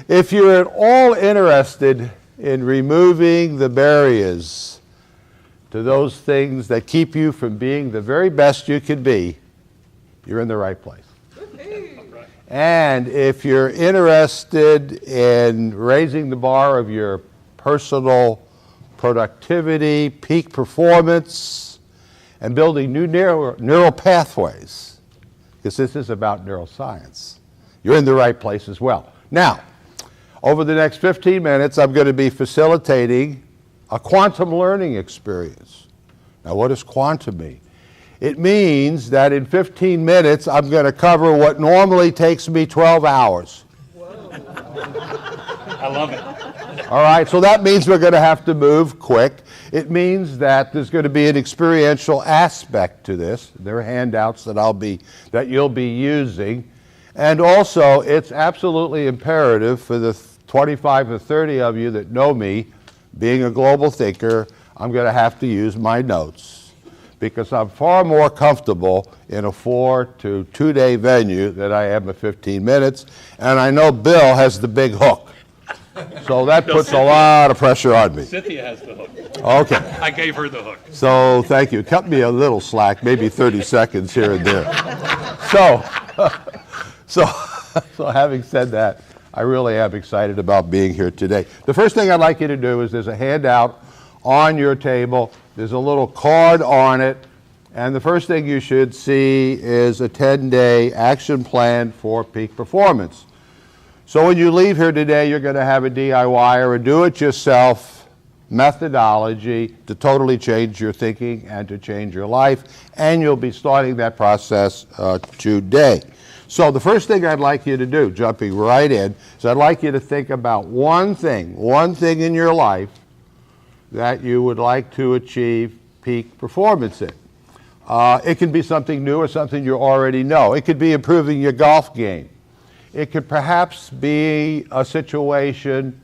If you're at all interested in removing the barriers to those things that keep you from being the very best you can be, you're in the right place. And if you're interested in raising the bar of your personal productivity, peak performance, and building new neural pathways, because this is about neuroscience, you're in the right place as well. Now, over the next 15 minutes, I'm going to be facilitating a quantum learning experience. Now, what does quantum mean? It means that in 15 minutes, I'm going to cover what normally takes me 12 hours. Whoa. I love it. All right, so that means we're going to have to move quick. It means that there's going to be an experiential aspect to this. There are handouts that you'll be using. And also, it's absolutely imperative for the 25 to 30 of you that know me, being a global thinker, I'm going to have to use my notes, because I'm far more comfortable in a 4 to 2 day venue than I am at 15 minutes. And I know Bill has the big hook. So that puts a lot of pressure on me. Cynthia has the hook. Okay. I gave her the hook. So thank you. Cut me a little slack, maybe 30 seconds here and there. So having said that, I really am excited about being here today. The first thing I'd like you to do is there's a handout on your table. There's a little card on it, and the first thing you should see is a 10-day action plan for peak performance. So when you leave here today, you're going to have a DIY or a do-it-yourself methodology to totally change your thinking and to change your life, and you'll be starting that process today. So the first thing I'd like you to do, jumping right in, is I'd like you to think about one thing in your life that you would like to achieve peak performance in. It can be something new or something you already know. It could be improving your golf game. It could perhaps be a situation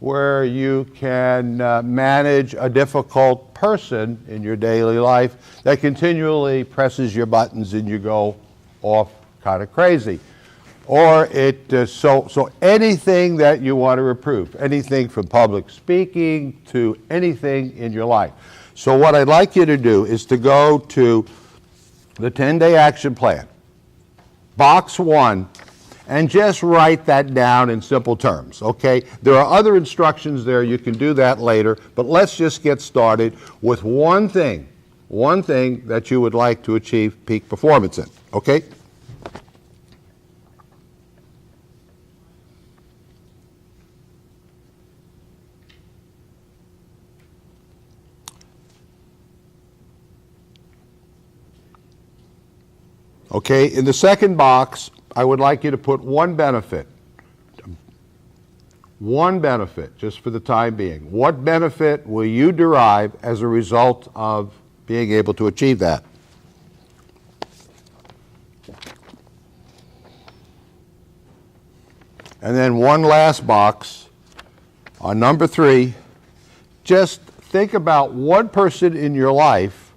where you can manage a difficult person in your daily life that continually presses your buttons and you go off kind of crazy. Or so anything that you want to improve, anything from public speaking to anything in your life. So what I'd like you to do is to go to the 10-day action plan, box 1, and just write that down in simple terms, okay? There are other instructions there. You can do that later, but let's just get started with one thing that you would like to achieve peak performance in, okay? Okay, in the second box, I would like you to put one benefit, just for the time being. What benefit will you derive as a result of being able to achieve that? And then one last box on number 3, just think about one person in your life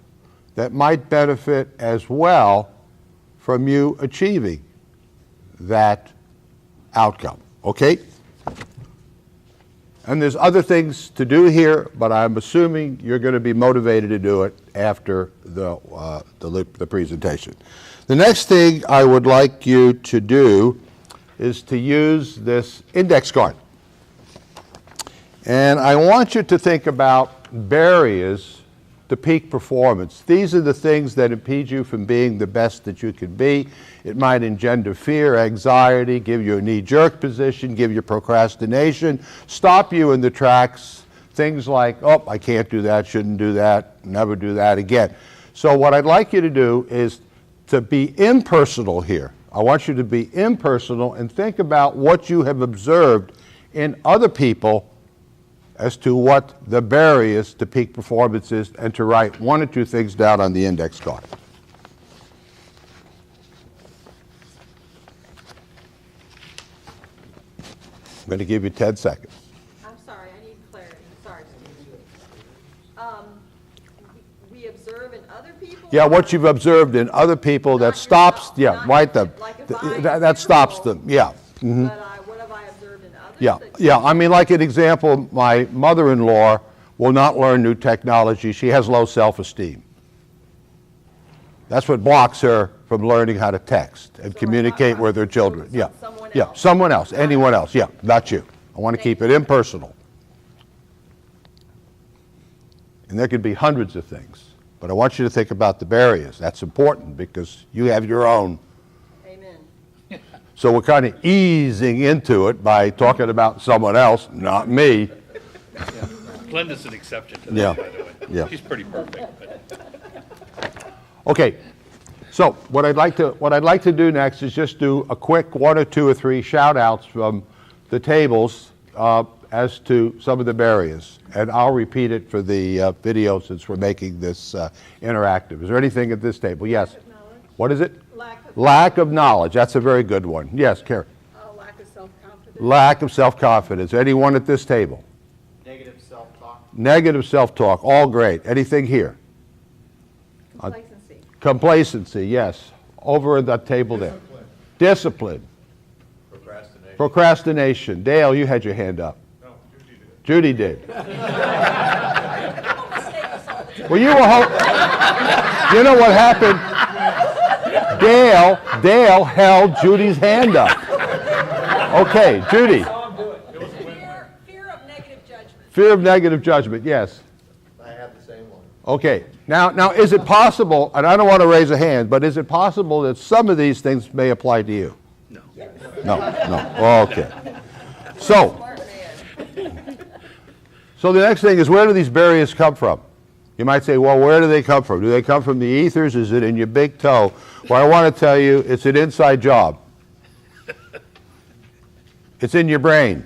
that might benefit as well from you achieving that outcome, okay? And there's other things to do here, but I'm assuming you're going to be motivated to do it after the presentation. The next thing I would like you to do is to use this index card. And I want you to think about barriers to peak performance. These are the things that impede you from being the best that you can be. It might engender fear, anxiety, give you a knee-jerk position, give you procrastination, stop you in the tracks, things like, oh, I can't do that, shouldn't do that, never do that again. So what I'd like you to do is to be impersonal here. I want you to be impersonal and think about what you have observed in other people as to what the barriers to peak performance is, and to write 1 or 2 things down on the index card. I'm going to give you 10 seconds. I'm sorry, I need clarity. Sorry, we observe in other people? Yeah, what you've observed in other people that stops, yeah, write them. Like that stops them, yeah. Mm-hmm. But what have I observed in others? Yeah, that- yeah. I mean, like an example, my mother-in-law will not learn new technology. She has low self-esteem. That's what blocks her from learning how to text and So communicate I- with her children. so Yeah, someone yeah, else. someone else, anyone else. Yeah, not you. I want to keep it impersonal. And there could be hundreds of things, but I want you to think about the barriers. That's important because you have your own. Amen. So we're kind of easing into it by talking about someone else, not me. Glenda's an exception to Yeah. that, by the way. Yeah. She's pretty perfect, but Okay, so what I'd like to do next is just do a quick 1 or 2 or 3 shout outs from the tables as to some of the barriers. And I'll repeat it for the video since we're making this interactive. Is there anything at this table? Yes. What is it? Lack of knowledge. That's a very good one. Yes, Karen. Lack of self-confidence. Lack of self-confidence. Anyone at this table? Negative self-talk. Negative self-talk. All great. Anything here? Complacency. Complacency, yes. Over at that table there. Discipline. Procrastination. Procrastination. Dale, you had your hand up. No, Judy did. Judy did. Well, you were you know what happened? Dale held Judy's hand up. Okay, Judy. Fear of negative judgment. Fear of negative judgment, yes. I have the same one. Okay. Now, is it possible, and I don't want to raise a hand, but is it possible that some of these things may apply to you? no. No. Okay. So, Smart man. so the next thing is, where do these barriers come from? You might say, well, where do they come from? Do they come from the ethers? Is it in your big toe? Well, I want to tell you, it's an inside job. It's in your brain,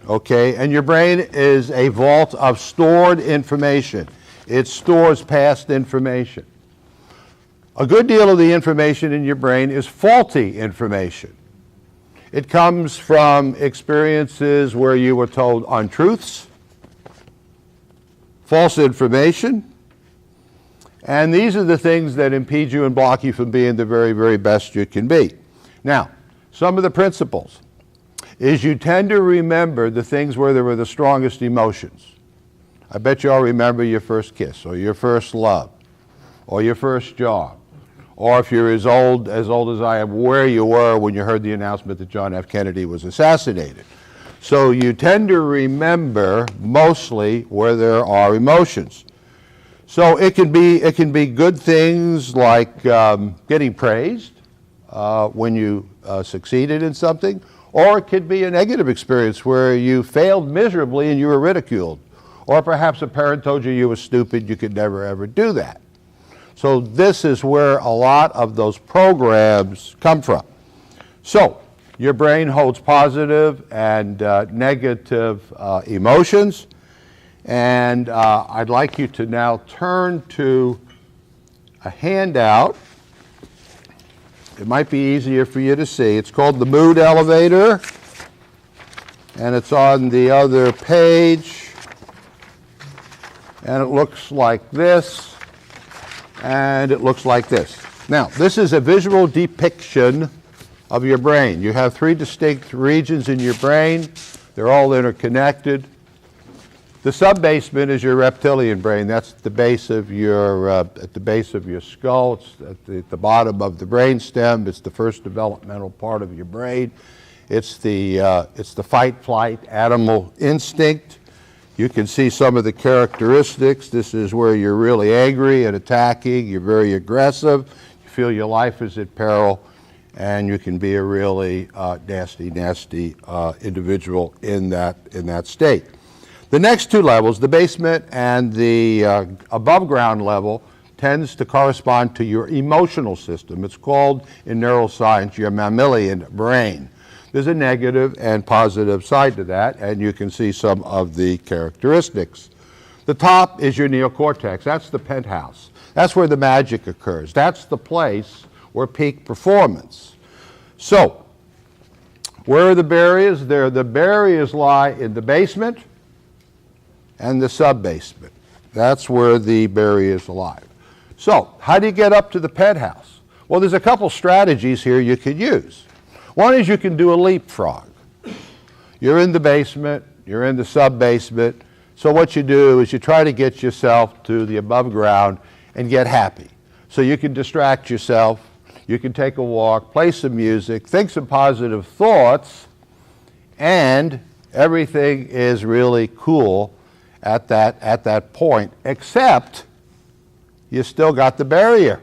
okay? And your brain is a vault of stored information. It stores past information. A good deal of the information in your brain is faulty information. It comes from experiences where you were told untruths, false information, and these are the things that impede you and block you from being the very, very best you can be. Now, some of the principles is you tend to remember the things where there were the strongest emotions. I bet you all remember your first kiss, or your first love, or your first job, or if you're as old as I am, where you were when you heard the announcement that John F. Kennedy was assassinated. So you tend to remember mostly where there are emotions. So it can be good things like getting praised when you succeeded in something, or it could be a negative experience where you failed miserably and you were ridiculed, or perhaps a parent told you you were stupid, you could never ever do that. So this is where a lot of those programs come from. So your brain holds positive and negative emotions, and I'd like you to now turn to a handout. It might be easier for you to see. It's called the mood elevator, and it's on the other page, and it looks like this, and it looks like this. Now, this is a visual depiction of your brain. You have 3 distinct regions in your brain. They're all interconnected. The subbasement is your reptilian brain. That's the base of your, at the base of your skull. It's at the bottom of the brain stem. It's the first developmental part of your brain. It's the fight-flight animal instinct. You can see some of the characteristics. This is where you're really angry and attacking. You're very aggressive. You feel your life is at peril, and you can be a really nasty individual in that state. The next 2 levels, the basement and the above ground level, tends to correspond to your emotional system. It's called, in neuroscience, your mammalian brain. There's a negative and positive side to that, and you can see some of the characteristics. The top is your neocortex. That's the penthouse. That's where the magic occurs. That's the place where peak performance. So, where are the barriers? The barriers lie in the basement and the subbasement. That's where the barriers lie. So, how do you get up to the penthouse? Well, there's a couple strategies here you can use. One is you can do a leapfrog. You're in the basement, you're in the sub-basement, so what you do is you try to get yourself to the above ground and get happy. So you can distract yourself, you can take a walk, play some music, think some positive thoughts, and everything is really cool at that point, except you still got the barrier.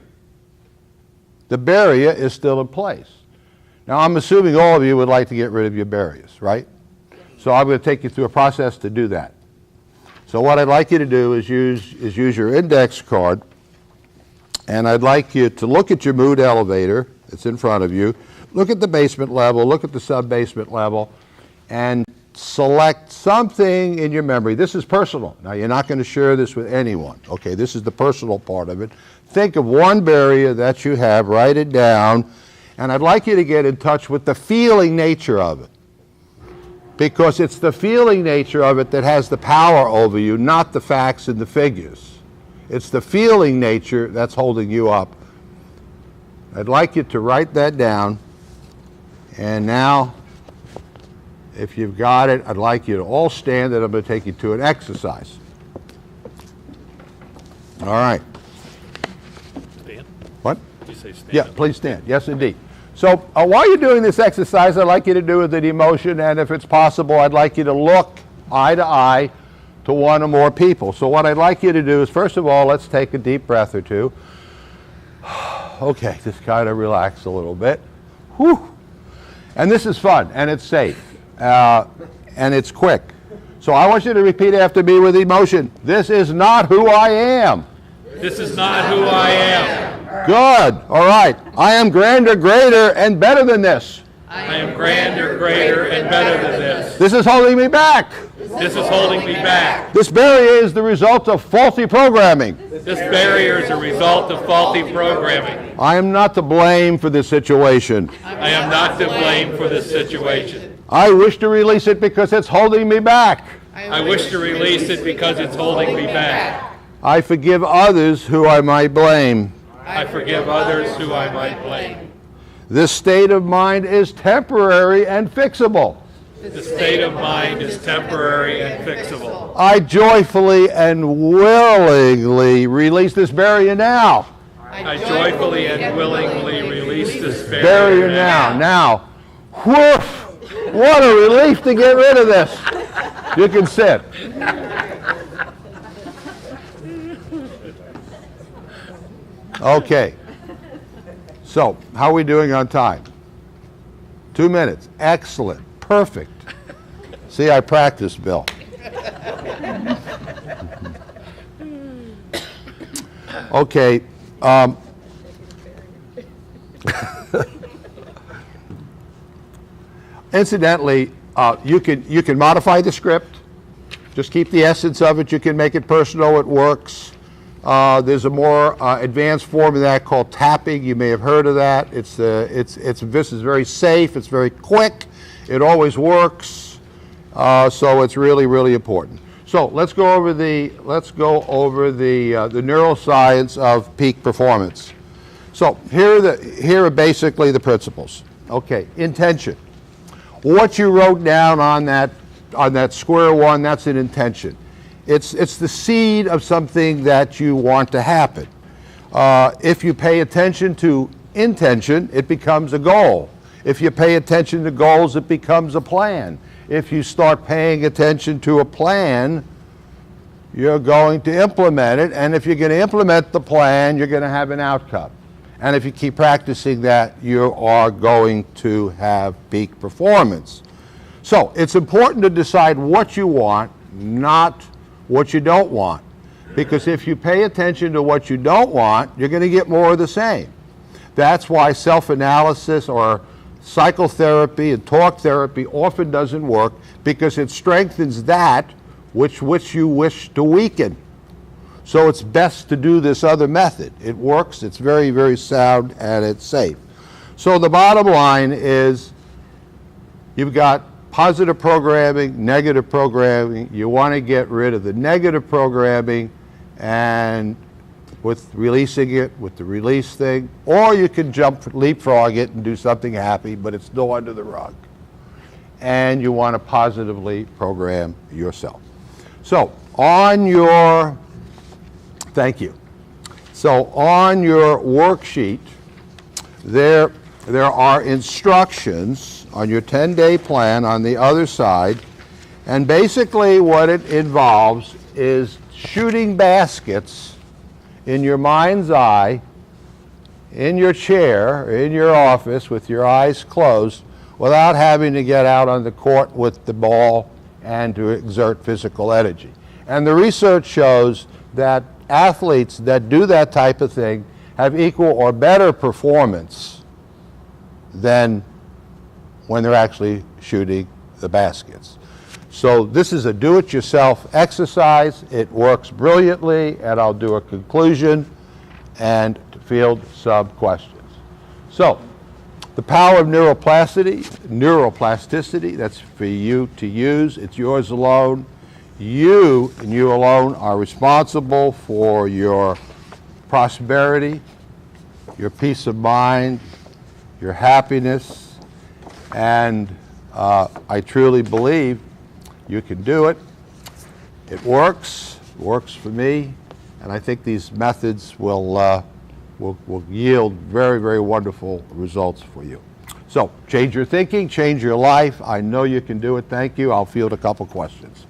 The barrier is still in place. Now, I'm assuming all of you would like to get rid of your barriers, right? So I'm going to take you through a process to do that. So what I'd like you to do is use your index card, and I'd like you to look at your mood elevator that's in front of you, look at the basement level, look at the sub-basement level, and select something in your memory. This is personal. Now, you're not going to share this with anyone. Okay, this is the personal part of it. Think of one barrier that you have, write it down, and I'd like you to get in touch with the feeling nature of it. Because it's the feeling nature of it that has the power over you, not the facts and the figures. It's the feeling nature that's holding you up. I'd like you to write that down, and now, if you've got it, I'd like you to all stand, and I'm going to take you to an exercise. All right. Stand? What? You say stand? Yeah, please stand. Yes, indeed. So while you're doing this exercise, I'd like you to do it with emotion, and if it's possible, I'd like you to look eye to eye to one or more people. So what I'd like you to do is, first of all, let's take a deep breath or two. Okay, just kind of relax a little bit. Whew. And this is fun, and it's safe, and it's quick. So I want you to repeat after me with emotion. This is not who I am. This is not who I am. Good. All right. I am grander, greater, and better than this. I am grander, greater, and better than this. This is holding me back. This is holding me back. This barrier is the result of faulty programming. This barrier is a result of faulty programming. I am not to blame for this situation. I am not to blame for this situation. I wish to release it because it's holding me back. I wish to release it because it's holding me back. I forgive others who I might blame. I forgive others who I might blame. This state of mind is temporary and fixable. The state of mind is temporary and fixable. I joyfully and willingly release this barrier now. I joyfully and willingly release this Barrier now. Now, whoof! What a relief to get rid of this. You can sit. Okay. So, how are we doing on time? 2 minutes. Excellent. Perfect. See, I practiced, Bill. Okay. Incidentally, you can modify the script. Just keep the essence of it. You can make it personal. It works. There's a more advanced form of that called tapping. You may have heard of that. This is very safe. It's very quick. It always works. So it's really, really important. So let's go over the neuroscience of peak performance. So here are basically the principles. Okay, intention. What you wrote down on that square one, that's an intention. It's the seed of something that you want to happen. If you pay attention to intention, it becomes a goal. If you pay attention to goals, it becomes a plan. If you start paying attention to a plan, you're going to implement it, and if you're going to implement the plan, you're going to have an outcome. And if you keep practicing that, you are going to have peak performance. So it's important to decide what you want, not what you don't want. Because if you pay attention to what you don't want, you're going to get more of the same. That's why self-analysis or psychotherapy and talk therapy often doesn't work, because it strengthens that which you wish to weaken. So it's best to do this other method. It works, it's very, very sound, and it's safe. So the bottom line is you've got positive programming, negative programming. You want to get rid of the negative programming, and with releasing it, with the release thing, or you can leapfrog it and do something happy, but it's still under the rug. and you want to positively program yourself. So on your, thank you. So on your worksheet, there are instructions on your 10-day plan on the other side, and basically what it involves is shooting baskets in your mind's eye, in your chair, in your office with your eyes closed, without having to get out on the court with the ball and to exert physical energy. And the research shows that athletes that do that type of thing have equal or better performance than when they're actually shooting the baskets. So this is a do-it-yourself exercise. It works brilliantly, and I'll do a conclusion and field some questions. So, the power of neuroplasticity, that's for you to use. It's yours alone. You and you alone are responsible for your prosperity, your peace of mind, your happiness, and I truly believe you can do it. It works for me, and I think these methods will yield very, very wonderful results for you. So change your thinking, change your life. I know you can do it. Thank you. I'll field a couple questions.